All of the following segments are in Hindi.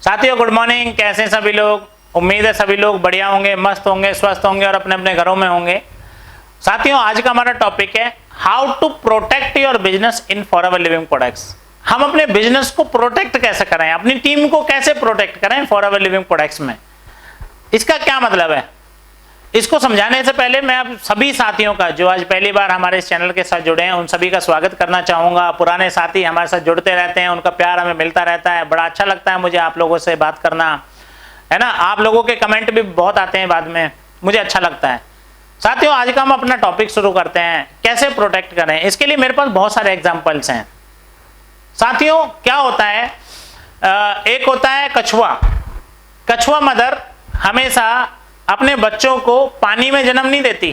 साथियों गुड मॉर्निंग, कैसे हैं सभी लोग। उम्मीद है सभी लोग बढ़िया होंगे, मस्त होंगे, स्वस्थ होंगे और अपने अपने घरों में होंगे। साथियों आज का हमारा टॉपिक है how to protect your business in Forever Living Products. हम अपने बिजनेस को प्रोटेक्ट कैसे करें, अपनी टीम को कैसे प्रोटेक्ट करें फॉरएवर लिविंग प्रोडक्ट्स में। इसका क्या मतलब है, इसको समझाने से पहले मैं आप सभी साथियों का जो आज पहली बार हमारे इस चैनल के साथ जुड़े हैं उन सभी का स्वागत करना चाहूंगा। पुराने साथी हमारे साथ जुड़ते रहते हैं, उनका प्यार हमें मिलता रहता है, बड़ा अच्छा लगता है मुझे आप लोगों से बात करना, है ना। आप लोगों के कमेंट भी बहुत आते हैं बाद में, मुझे अच्छा लगता है। साथियों आज का हम अपना टॉपिक शुरू करते हैं, कैसे प्रोटेक्ट करें। इसके लिए मेरे पास बहुत सारे एग्जाम्पल्स हैं। साथियों क्या होता है, एक होता है कछुआ। कछुआ मदर हमेशा अपने बच्चों को पानी में जन्म नहीं देती,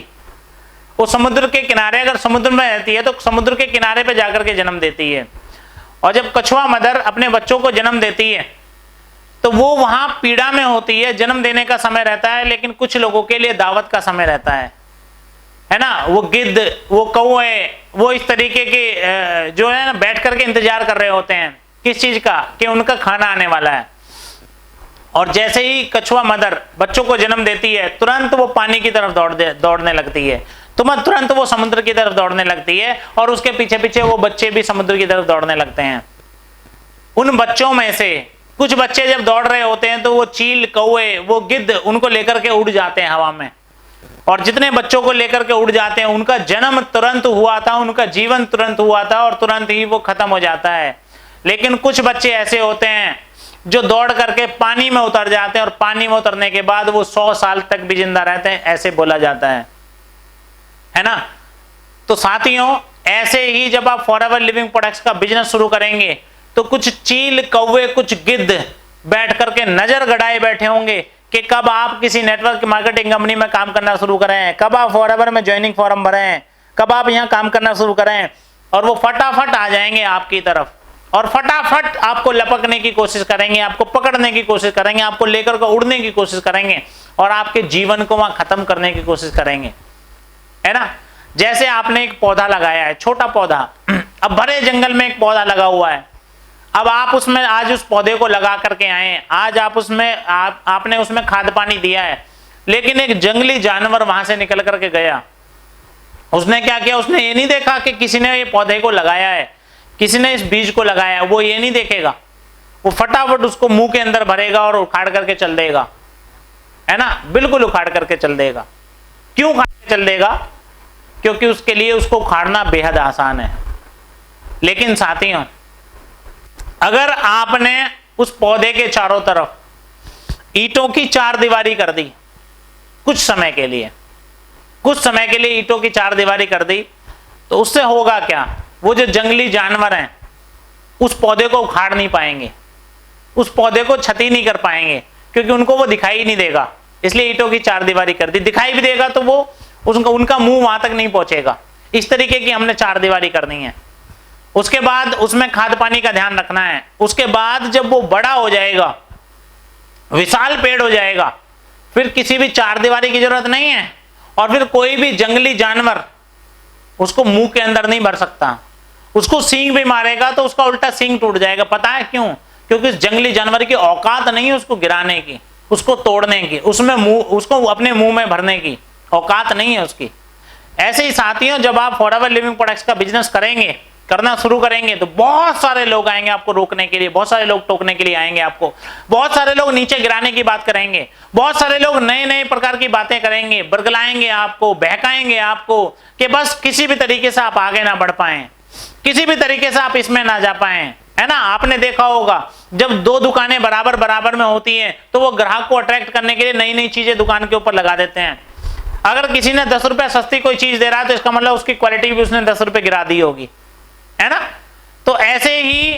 वो समुद्र के किनारे, अगर समुद्र में रहती है तो समुद्र के किनारे पे जाकर के जन्म देती है। और जब कछुआ मदर अपने बच्चों को जन्म देती है तो वो वहां पीड़ा में होती है, जन्म देने का समय रहता है, लेकिन कुछ लोगों के लिए दावत का समय रहता है ना। वो गिद्ध, वो कौवे, वो इस तरीके के जो है ना बैठ करके इंतजार कर रहे होते हैं किस चीज का, कि उनका खाना आने वाला है। और जैसे ही कछुआ मदर बच्चों को जन्म देती है तुरंत वो पानी की तरफ दौड़ने लगती है, तुरंत वो समुद्र की तरफ दौड़ने लगती है और उसके पीछे पीछे वो बच्चे भी समुद्र की तरफ दौड़ने लगते हैं। उन बच्चों में से कुछ बच्चे जब दौड़ रहे होते हैं तो वो चील, कौवे, वो गिद्ध उनको लेकर के उड़ जाते हैं हवा में, और जितने बच्चों को लेकर के उड़ जाते हैं उनका जन्म तुरंत हुआ था, उनका जीवन तुरंत हुआ था और तुरंत ही वो खत्म हो जाता है। लेकिन कुछ बच्चे ऐसे होते हैं जो दौड़ करके पानी में उतर जाते हैं और पानी में उतरने के बाद वो 100 साल तक भी जिंदा रहते हैं, ऐसे बोला जाता है ना। तो साथियों ऐसे ही जब आप फॉरएवर लिविंग प्रोडक्ट्स का बिजनेस शुरू करेंगे तो कुछ चील, कौवे, कुछ गिद्ध बैठ करके नजर गड़ाए बैठे होंगे कि कब आप किसी नेटवर्क मार्केटिंग कंपनी में काम करना शुरू करें, कब आप फॉरएवर में ज्वाइनिंग फॉर्म भरें, कब आप यहाँ काम करना शुरू करें। और वो फटाफट आ जाएंगे आपकी तरफ और फटाफट आपको लपकने की कोशिश करेंगे, आपको पकड़ने की कोशिश करेंगे, आपको लेकर के उड़ने की कोशिश करेंगे और आपके जीवन को वहां खत्म करने की कोशिश करेंगे, है ना। जैसे आपने एक पौधा लगाया है, छोटा पौधा, अब भरे जंगल में एक पौधा लगा हुआ है। अब आप उसमें आज उस पौधे को लगा करके आए, आज आप उसमें आपने उसमें खाद पानी दिया है, लेकिन एक जंगली जानवर वहां से निकल करके गया। उसने क्या किया, उसने ये नहीं देखा कि किसी ने ये पौधे को लगाया है, किसी ने इस बीज को लगाया, वो ये नहीं देखेगा, वो फटाफट उसको मुंह के अंदर भरेगा और उखाड़ करके चल देगा, है ना। बिल्कुल उखाड़ करके चल देगा। क्यों उखाड़ के चल देगा? क्योंकि उसके लिए उसको उखाड़ना बेहद आसान है। लेकिन साथियों अगर आपने उस पौधे के चारों तरफ ईंटों की चार दीवारी कर दी, कुछ समय के लिए ईंटों की चार दीवारी कर दी, तो उससे होगा क्या, वो जो जंगली जानवर हैं उस पौधे को उखाड़ नहीं पाएंगे, उस पौधे को क्षति नहीं कर पाएंगे, क्योंकि उनको वो दिखाई नहीं देगा। इसलिए ईंटों की चार दीवारी कर दी। दिखाई भी देगा तो वो उनका मुंह वहां तक नहीं पहुंचेगा। इस तरीके की हमने चार दीवारी करनी है। उसके बाद उसमें खाद पानी का ध्यान रखना है। उसके बाद जब वो बड़ा हो जाएगा, विशाल पेड़ हो जाएगा, फिर किसी भी चार दीवारी की जरूरत नहीं है और फिर कोई भी जंगली जानवर उसको मुंह के अंदर नहीं भर सकता। उसको सींग भी मारेगा तो उसका उल्टा सींग टूट जाएगा। पता है क्यों? क्योंकि उस जंगली जानवर की औकात नहीं है उसको गिराने की, उसको तोड़ने की, उसको अपने मुंह में भरने की औकात नहीं है उसकी। ऐसे ही साथियों जब आप फॉरएवर लिविंग प्रोडक्ट्स का बिजनेस करना शुरू करेंगे तो बहुत सारे लोग आएंगे आपको रोकने के लिए, बहुत सारे लोग टोकने के लिए आएंगे आपको, बहुत सारे लोग नीचे गिराने की बात करेंगे, बहुत सारे लोग नए नए प्रकार की बातें करेंगे, बरगलाएंगे आपको, बहकाएंगे आपको कि बस किसी भी तरीके से आप आगे ना बढ़ पाए, किसी भी तरीके से आप इसमें ना जा पाए, है ना। आपने देखा होगा जब दो दुकानें बराबर में होती हैं तो वो ग्राहक को अट्रैक्ट करने के लिए नई नई चीजें दुकान के ऊपर लगा देते हैं। अगर किसी ने 10 रुपए सस्ती कोई चीज दे रहा है तो इसका मतलब उसकी क्वालिटी भी उसने 10 रुपए गिरा दी होगी, है ना। तो ऐसे ही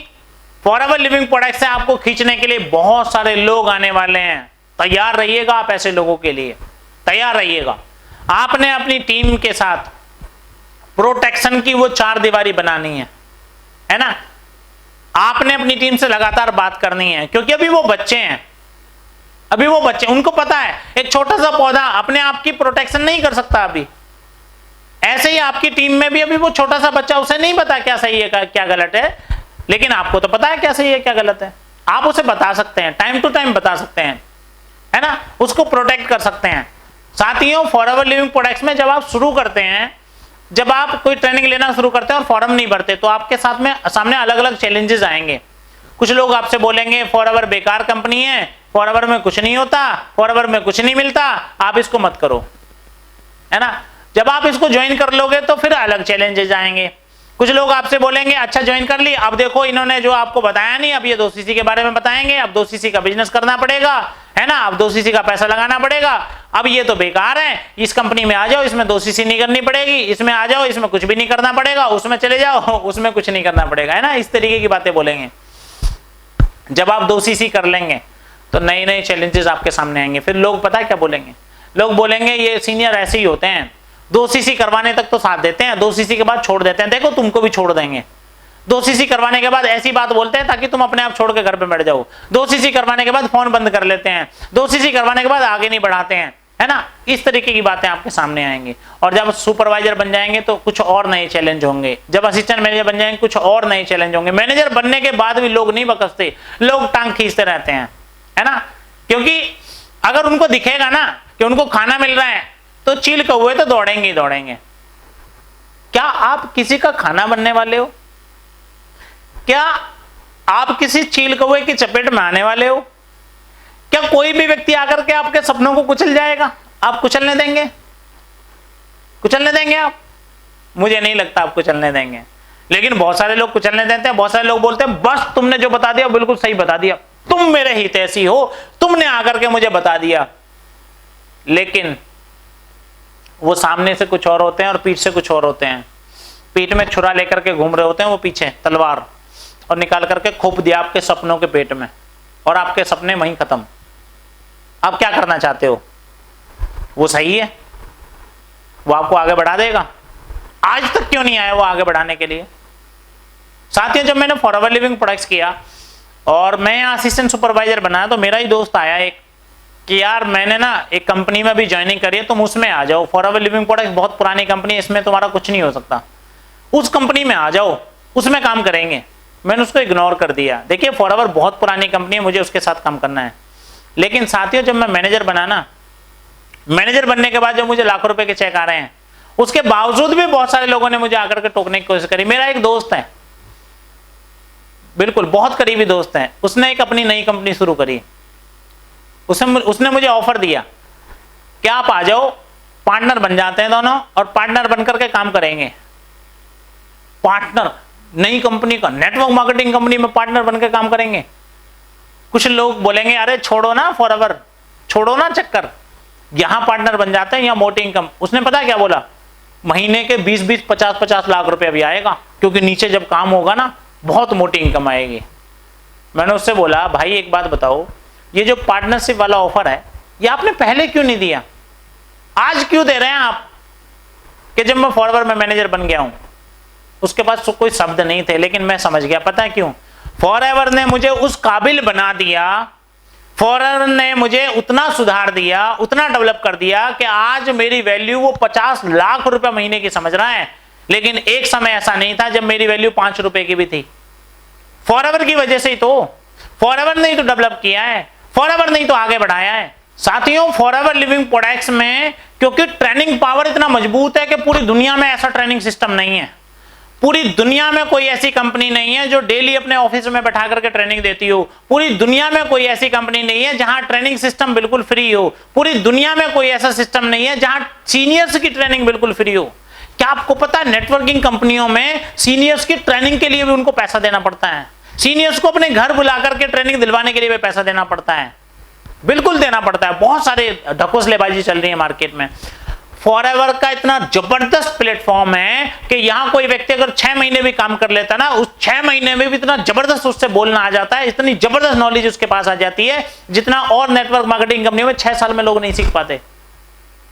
फॉरएवर लिविंग प्रोडक्ट्स से आपको खींचने के लिए बहुत सारे लोग आने वाले हैं। तैयार रहिएगा, आप ऐसे लोगों के लिए तैयार रहिएगा। आपने अपनी टीम के साथ प्रोटेक्शन की वो चार दीवारी बनानी है ना। आपने अपनी टीम से लगातार बात करनी है, क्योंकि अभी वो बच्चे हैं, उनको पता है एक छोटा सा पौधा अपने आप की प्रोटेक्शन नहीं कर सकता अभी। ऐसे ही आपकी टीम में भी अभी वो छोटा सा बच्चा, उसे नहीं पता क्या सही है क्या गलत है, लेकिन आपको तो पता है क्या सही है क्या गलत है। आप उसे बता सकते हैं, टाइम टू टाइम बता सकते हैं, है ना, उसको प्रोटेक्ट कर सकते हैं। साथियों, फॉरएवर लिविंग प्रोडक्ट्स में जब आप शुरू करते हैं, जब आप कोई ट्रेनिंग लेना शुरू करते हैं और फॉर्म नहीं भरते, तो आपके साथ में सामने अलग अलग चैलेंजेस आएंगे। कुछ लोग आपसे बोलेंगे फॉरएवर बेकार कंपनी है, फॉरएवर में कुछ नहीं होता, फॉरएवर में कुछ नहीं मिलता, आप इसको मत करो, है ना। जब आप इसको ज्वाइन कर लोगे तो फिर अलग चैलेंजेस आएंगे। कुछ लोग आपसे बोलेंगे अच्छा ज्वाइन कर ली, अब देखो इन्होंने जो आपको बताया नहीं, अब ये 2 सीसी के बारे में बताएंगे, अब 2 सीसी का बिजनेस करना पड़ेगा, है ना, अब 2 सीसी का पैसा लगाना पड़ेगा, अब ये तो बेकार है, इस कंपनी में आ जाओ, इसमें 2 सीसी नहीं करनी पड़ेगी, इसमें आ जाओ, इसमें कुछ भी नहीं करना पड़ेगा, उसमें चले जाओ, उसमें कुछ नहीं करना पड़ेगा, है ना, इस तरीके की बातें बोलेंगे। जब आप 2 सीसी कर लेंगे तो नए नए चैलेंजेस आपके सामने आएंगे। फिर लोग पता है क्या बोलेंगे, लोग बोलेंगे ये सीनियर ऐसे ही होते हैं, 2 सीसी करवाने तक तो साथ देते हैं, 2 सीसी के बाद छोड़ देते हैं, देखो तुमको भी छोड़ देंगे। 2 सीसी करवाने के बाद ऐसी बात बोलते हैं ताकि तुम अपने आप छोड़ के घर पे बैठ जाओ। 2 सीसी करवाने के बाद फोन बंद कर लेते हैं, 2 सीसी करवाने के बाद आगे नहीं बढ़ाते हैं, है ना। इस तरीके की बातें आपके सामने आएंगी। और जब सुपरवाइजर बन जाएंगे तो कुछ और नए चैलेंज होंगे, जब असिस्टेंट मैनेजर बन जाएंगे कुछ और नए चैलेंज होंगे। मैनेजर बनने के बाद भी लोग नहीं बकसते, लोग टांग खींचते रहते हैं, है ना, क्योंकि अगर उनको दिखेगा ना कि उनको खाना मिल रहा है तो चील कौवे तो दौड़ेंगे ही दौड़ेंगे। क्या आप किसी का खाना बनने वाले हो? क्या आप किसी चील कौवे की चपेट में आने वाले हो? क्या कोई भी व्यक्ति आकर के आपके सपनों को कुचल जाएगा? आप कुचलने देंगे? कुचलने देंगे आप? मुझे नहीं लगता आप कुचलने देंगे। लेकिन बहुत सारे लोग कुचलने देते हैं। बहुत सारे लोग बोलते हैं बस तुमने जो बता दिया बिल्कुल सही बता दिया, तुम मेरे हितैषी हो, तुमने आकर के मुझे बता दिया। लेकिन वो सामने से कुछ और होते हैं और पीठ से कुछ और होते हैं। पीठ में छुरा लेकर के घूम रहे होते हैं, वो पीछे तलवार, और निकाल करके खोप दिया आपके सपनों के पेट में, और आपके सपने वहीं खत्म। आप क्या करना चाहते हो? वो सही है, वो आपको आगे बढ़ा देगा। आज तक क्यों नहीं आया वो आगे बढ़ाने के लिए? साथियों, जब मैंने फॉरएवर लिविंग प्रोडक्ट्स किया और मैं असिस्टेंट सुपरवाइजर बनाया तो मेरा ही दोस्त आया एक कि यार मैंने ना एक कंपनी में भी ज्वाइनिंग करी है, तुम उसमें आ जाओ। फॉरएवर लिविंग प्रोडक्ट्स बहुत पुरानी कंपनी है, इसमें तुम्हारा कुछ नहीं हो सकता, उस कंपनी में आ जाओ, उसमें काम करेंगे। मैंने उसको इग्नोर कर दिया। देखिए फॉरएवर बहुत पुरानी कंपनी है, मुझे उसके साथ काम करना है। लेकिन साथियों, जब मैं मैनेजर बना ना, मैनेजर बनने के बाद जब मुझे लाखों रुपए के चेक आ रहे हैं, उसके बावजूद भी बहुत सारे लोगों ने मुझे आकर के टोकने की कोशिश करी। मेरा एक दोस्त है, बिल्कुल बहुत करीबी दोस्त है, उसने एक अपनी नई कंपनी शुरू करी। उसने मुझे ऑफर दिया कि आप आ जाओ, पार्टनर बन जाते हैं दोनों और पार्टनर बनकर के काम करेंगे। पार्टनर, नई कंपनी का, नेटवर्क मार्केटिंग कंपनी में पार्टनर बनकर काम करेंगे। कुछ लोग बोलेंगे अरे छोड़ो ना फॉरएवर, छोड़ो ना चक्कर, यहां पार्टनर बन जाते हैं, यहां मोटी इनकम। उसने पता क्या बोला, महीने के 20-20, 50-50 लाख रुपए अभी आएगा, क्योंकि नीचे जब काम होगा ना बहुत मोटी इनकम आएगी। मैंने उससे बोला भाई एक बात बताओ, ये जो पार्टनरशिप वाला ऑफर है ये आपने पहले क्यों नहीं दिया, आज क्यों दे रहे हैं आप? कि जब मैं फॉरएवर में मैनेजर बन गया हूं। उसके पास कोई शब्द नहीं थे, लेकिन मैं समझ गया। पता है क्यों? फॉरएवर ने मुझे उस काबिल बना दिया, फॉरएवर ने मुझे उतना सुधार दिया, उतना डेवलप कर दिया कि आज मेरी वैल्यू वो 50 लाख रुपए महीने की समझ रहा है। लेकिन एक समय ऐसा नहीं था जब मेरी वैल्यू 5 रुपए की भी थी। फॉरएवर की वजह से ही तो, फॉरएवर ने ही तो डेवलप किया है, फॉरएवर ने ही तो आगे बढ़ाया है। साथियों, फॉरएवर लिविंग प्रोडक्ट्स में क्योंकि ट्रेनिंग पावर इतना मजबूत है कि पूरी दुनिया में ऐसा ट्रेनिंग सिस्टम नहीं है। पूरी दुनिया में कोई ऐसी कंपनी नहीं है जो डेली अपने ऑफिस में बैठा करके ट्रेनिंग देती हो। पूरी दुनिया में कोई ऐसी कंपनी नहीं है जहां ट्रेनिंग सिस्टम बिल्कुल फ्री हो। पूरी दुनिया में कोई ऐसा सिस्टम नहीं है जहां सीनियर्स की ट्रेनिंग बिल्कुल फ्री हो। क्या आपको पता है नेटवर्किंग कंपनियों में सीनियर्स की ट्रेनिंग के लिए भी उनको पैसा देना पड़ता है। सीनियर्स को अपने घर बुला करके ट्रेनिंग दिलवाने के लिए भी पैसा देना पड़ता है, बिल्कुल देना पड़ता है। बहुत सारे ढकोसलेबाजी चल रही है मार्केट में। फॉरएवर का इतना जबरदस्त प्लेटफॉर्म है कि यहां कोई व्यक्ति अगर 6 महीने भी काम कर लेता ना, उस 6 महीने में भी इतना जबरदस्त उससे बोलना आ जाता है, इतनी जबरदस्त नॉलेज उसके पास आ जाती है जितना और नेटवर्क मार्केटिंग कंपनियों में 6 साल में लोग नहीं सीख पाते।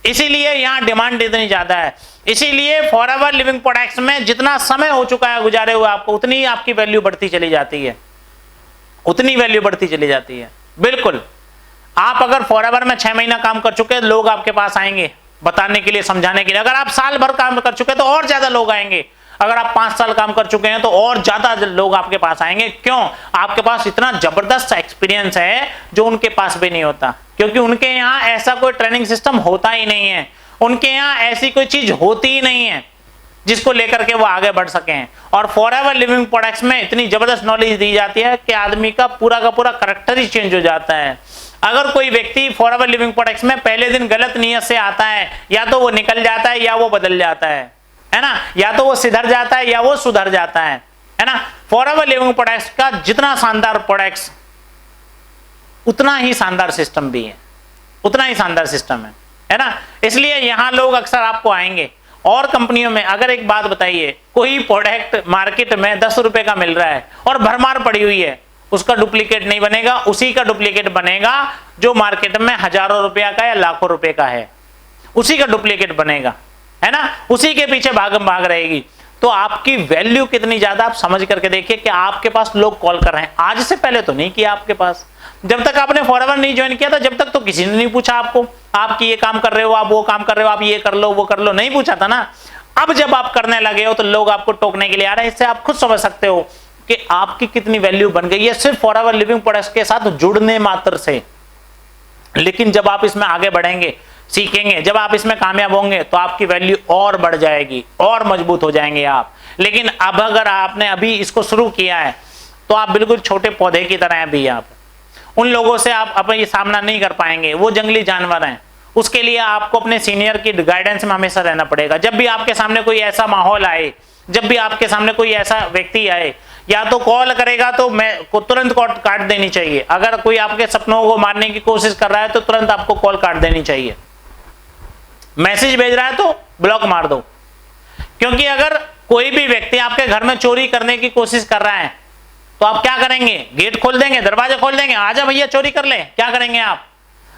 इसीलिए यहां डिमांड इतनी ज्यादा है। इसीलिए फॉरएवर लिविंग प्रोडक्ट्स में जितना समय हो चुका है गुजारे हुए आपको, उतनी आपकी वैल्यू बढ़ती चली जाती है, उतनी वैल्यू बढ़ती चली जाती है। बिल्कुल, आप अगर फॉरएवर में 6 महीना काम कर चुके हैं, लोग आपके पास आएंगे बताने के लिए, समझाने के लिए। अगर आप साल भर काम कर चुके हैं तो और ज्यादा लोग आएंगे। अगर आप 5 साल काम कर चुके हैं तो और ज्यादा लोग आपके पास आएंगे। क्यों? आपके पास इतना जबरदस्त एक्सपीरियंस है जो उनके पास भी नहीं होता, क्योंकि उनके यहाँ ऐसा कोई ट्रेनिंग सिस्टम होता ही नहीं है, उनके यहाँ ऐसी कोई चीज होती ही नहीं है जिसको लेकर के वो आगे बढ़ सकें। और फॉरएवर लिविंग प्रोडक्ट्स में इतनी जबरदस्त नॉलेज दी जाती है कि आदमी का पूरा करैक्टर ही चेंज हो जाता है। अगर कोई व्यक्ति फॉरएवर लिविंग प्रोडक्ट्स में पहले दिन गलत नियत से आता है, या तो वो निकल जाता है या वो बदल जाता है ना, या तो वो सिधर जाता है या वो सुधर जाता है ना। फॉरएवर लिविंग प्रोडक्ट्स का जितना शानदार प्रोडक्ट्स उतना ही शानदार सिस्टम भी है, उतना ही शानदार सिस्टम है ना। इसलिए यहां लोग अक्सर आपको आएंगे। और कंपनियों में अगर एक बात बताइए, कोई प्रोडक्ट मार्केट में 10 रुपए का मिल रहा है और भरमार पड़ी हुई है, उसका डुप्लीकेट नहीं बनेगा, उसी का डुप्लीकेट बनेगा जो मार्केट में हजारों रुपया का या लाखों रुपए का है, उसी का डुप्लीकेट बनेगा, है ना। उसी के पीछे भागम भाग रहेगी। तो आपकी वैल्यू कितनी ज्यादा आप समझ करके देखिए कि आपके पास लोग कॉल कर रहे हैं। आज से पहले तो नहीं किया आपके पास, जब तक आपने फॉरएवर नहीं ज्वाइन किया था, जब तक तो किसी ने नहीं पूछा आपको, आप ये काम कर रहे हो, आप वो काम कर रहे हो, आप ये कर लो वो कर लो, नहीं पूछा था ना। अब जब आप करने लगे हो तो लोग आपको टोकने के लिए आ रहे हैं। इससे आप खुद समझ सकते हो कि आपकी कितनी वैल्यू बन गई है सिर्फ फॉरएवर लिविंग प्रोडक्ट्स के साथ जुड़ने मात्र से। लेकिन जब आप इसमें आगे बढ़ेंगे, सीखेंगे, जब आप इसमें कामयाब होंगे तो आपकी वैल्यू और बढ़ जाएगी और मजबूत हो जाएंगे आप। लेकिन अब अगर आपने अभी इसको शुरू किया है तो आप बिल्कुल छोटे पौधे की तरह हैं अभी। आप उन लोगों से आप अपना सामना नहीं कर पाएंगे, वो जंगली जानवर हैं। उसके लिए आपको अपने सीनियर की गाइडेंस में हमेशा रहना पड़ेगा। जब भी आपके सामने कोई ऐसा माहौल आए, जब भी आपके सामने कोई ऐसा व्यक्ति आए, या तो कॉल करेगा तो मैं को तुरंत कॉल काट देनी चाहिए। अगर कोई आपके सपनों को मारने की कोशिश कर रहा है तो तुरंत आपको कॉल काट देनी चाहिए। मैसेज भेज रहा है तो ब्लॉक मार दो। क्योंकि अगर कोई भी व्यक्ति आपके घर में चोरी करने की कोशिश कर रहा है तो आप क्या करेंगे? गेट खोल देंगे, दरवाजे खोल देंगे, आजा भैया चोरी कर ले। क्या करेंगे आप?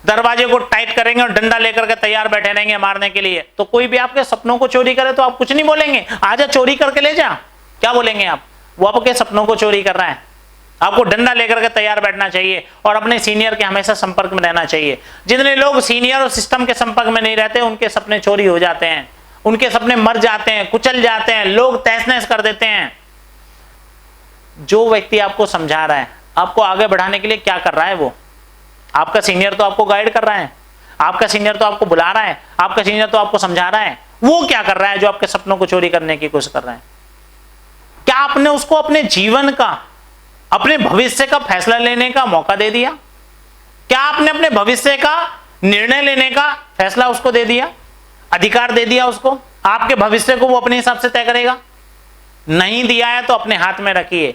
दरवाजे को टाइट करेंगे और डंडा लेकर के तैयार बैठे रहेंगे मारने के लिए। तो कोई भी आपके सपनों को चोरी करे तो आप कुछ नहीं बोलेंगे, आजा चोरी करके ले जा। क्या बोलेंगे आप? वो आपके सपनों को चोरी कर रहा है। आपको डंडा लेकर के तैयार बैठना चाहिए और अपने सीनियर के हमेशा संपर्क में रहना चाहिए। जितने लोग सीनियर और सिस्टम के संपर्क में नहीं रहते उनके सपने चोरी हो जाते हैं, उनके सपने मर जाते हैं, कुचल जाते हैं, लोग तहस नहस कर देते हैं। जो व्यक्ति आपको समझा रहा है, आपको आगे बढ़ाने के लिए क्या कर रहा है, वो आपका सीनियर तो आपको गाइड कर रहा है, आपका सीनियर तो आपको बुला रहा है, आपका सीनियर तो आपको समझा रहा है। वो क्या कर रहा है जो आपके सपनों को चोरी करने की कोशिश कर रहा है? क्या आपने उसको अपने जीवन का, अपने भविष्य का फैसला लेने का मौका दे दिया? क्या आपने अपने भविष्य का निर्णय लेने का फैसला उसको दे दिया, अधिकार दे दिया उसको? आपके भविष्य को वो अपने हिसाब से तय करेगा? नहीं दिया है तो अपने हाथ में रखिए।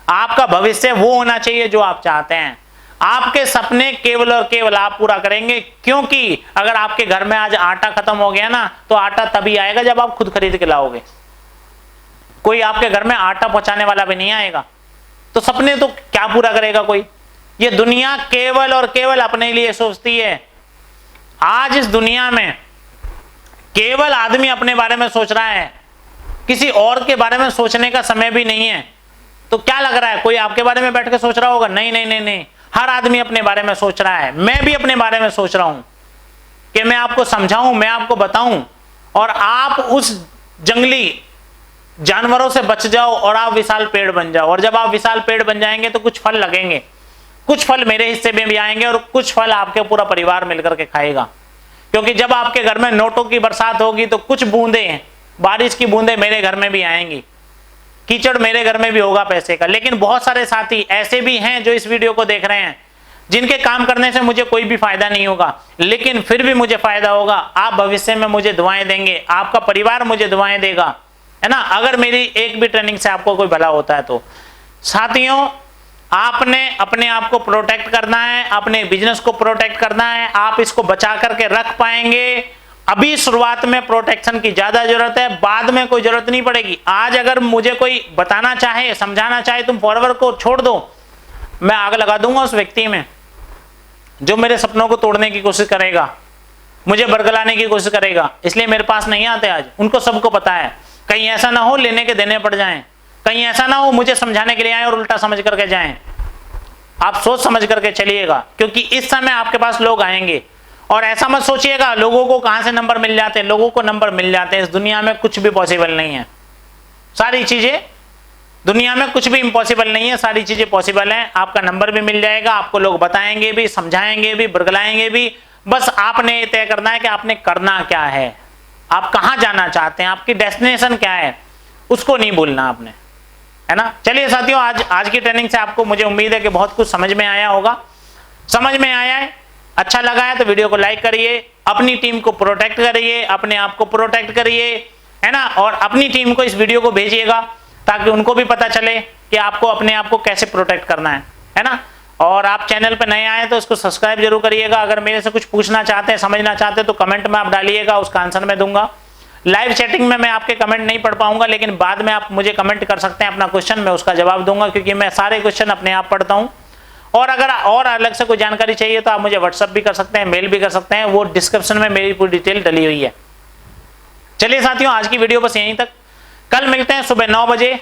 आपका भविष्य वो होना चाहिए जो आप चाहते हैं। आपके सपने केवल और केवल आप पूरा करेंगे। क्योंकि अगर आपके घर में आज आटा खत्म हो गया ना तो आटा तभी आएगा जब आप खुद खरीद के लाओगे। कोई आपके घर में आटा पहुंचाने वाला भी नहीं आएगा तो सपने तो क्या पूरा करेगा कोई? ये दुनिया केवल और केवल अपने लिए सोचती है। आज इस दुनिया में केवल आदमी अपने बारे में सोच रहा है, किसी और के बारे में सोचने का समय भी नहीं है। तो क्या लग रहा है कोई आपके बारे में बैठ के सोच रहा होगा? नहीं नहीं नहीं नहीं, हर आदमी अपने बारे में सोच रहा है। मैं भी अपने बारे में सोच रहा हूं कि मैं आपको समझाऊं, मैं आपको बताऊं और आप उस जंगली जानवरों से बच जाओ और आप विशाल पेड़ बन जाओ। और जब आप विशाल पेड़ बन जाएंगे तो कुछ फल लगेंगे, कुछ फल मेरे हिस्से में भी आएंगे और कुछ फल आपके पूरा परिवार मिलकर के खाएगा। क्योंकि जब आपके घर में नोटों की बरसात होगी तो कुछ बूंदें, बारिश की बूंदें मेरे घर में भी आएंगी, कीचड़ मेरे घर में भी होगा पैसे का। लेकिन बहुत सारे साथी ऐसे भी हैं जो इस वीडियो को देख रहे हैं जिनके काम करने से मुझे कोई भी फायदा नहीं होगा, लेकिन फिर भी मुझे फायदा होगा। आप भविष्य में मुझे दुआएं देंगे, आपका परिवार मुझे दुआएं देगा, है ना, अगर मेरी एक भी ट्रेनिंग से आपको कोई भला होता है तो। साथियों, आपने अपने आप को प्रोटेक्ट करना है, अपने बिजनेस को प्रोटेक्ट करना है। आप इसको बचा करके रख पाएंगे। अभी शुरुआत में प्रोटेक्शन की ज्यादा जरूरत है, बाद में कोई जरूरत नहीं पड़ेगी। आज अगर मुझे कोई बताना चाहे, समझाना चाहे तुम फॉरएवर को छोड़ दो, मैं आग लगा दूंगा उस व्यक्ति में जो मेरे सपनों को तोड़ने की कोशिश करेगा, मुझे बरगलाने की कोशिश करेगा। इसलिए मेरे पास नहीं आते आज, उनको सबको पता है। कहीं ऐसा ना हो लेने के देने पड़ जाएं, कहीं ऐसा ना हो मुझे समझाने के लिए आए और उल्टा समझ करके जाएं। आप सोच समझ करके चलिएगा, क्योंकि इस समय आपके पास लोग आएंगे। और ऐसा मत सोचिएगा लोगों को कहां से नंबर मिल जाते हैं। लोगों को नंबर मिल जाते हैं, इस दुनिया में कुछ भी पॉसिबल नहीं है। सारी चीजें दुनिया में कुछ भी इम्पॉसिबल नहीं है, सारी चीजें पॉसिबल हैं। आपका नंबर भी मिल जाएगा, आपको लोग बताएंगे भी, समझाएंगे भी, बुरगलाएंगे भी। बस आपने तय करना है कि आपने करना क्या है, आप कहां जाना चाहते हैं, आपकी डेस्टिनेशन क्या है, उसको नहीं भूलना आपने, है ना। चलिए साथियों, आज की ट्रेनिंग से आपको, मुझे उम्मीद है कि बहुत कुछ समझ में आया होगा। समझ में आया है, अच्छा लगा है तो वीडियो को लाइक करिए, अपनी टीम को प्रोटेक्ट करिए, अपने आप को प्रोटेक्ट करिए, है ना। और अपनी टीम को इस वीडियो को भेजिएगा ताकि उनको भी पता चले कि आपको अपने आप को कैसे प्रोटेक्ट करना है ना। और आप चैनल पर नए आए तो इसको सब्सक्राइब जरूर करिएगा। अगर मेरे से कुछ पूछना चाहते हैं, समझना चाहते हैं तो कमेंट में आप डालिएगा, उसका आंसर मैं दूंगा। लाइव चैटिंग में मैं आपके कमेंट नहीं पढ़ पाऊंगा, लेकिन बाद में आप मुझे कमेंट कर सकते हैं अपना क्वेश्चन, मैं उसका जवाब दूंगा, क्योंकि मैं सारे क्वेश्चन अपने आप पढ़ता हूं। और अगर और अलग से कोई जानकारी चाहिए तो आप मुझे व्हाट्सएप भी कर सकते हैं, मेल भी कर सकते हैं, वो डिस्क्रिप्शन में मेरी पूरी डिटेल डली हुई है। चलिए साथियों, आज की वीडियो बस यहीं तक। कल मिलते हैं सुबह 9 बजे,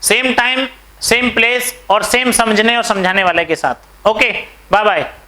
सेम टाइम, सेम प्लेस और सेम समझने और समझाने वाले के साथ। Okay, bye bye.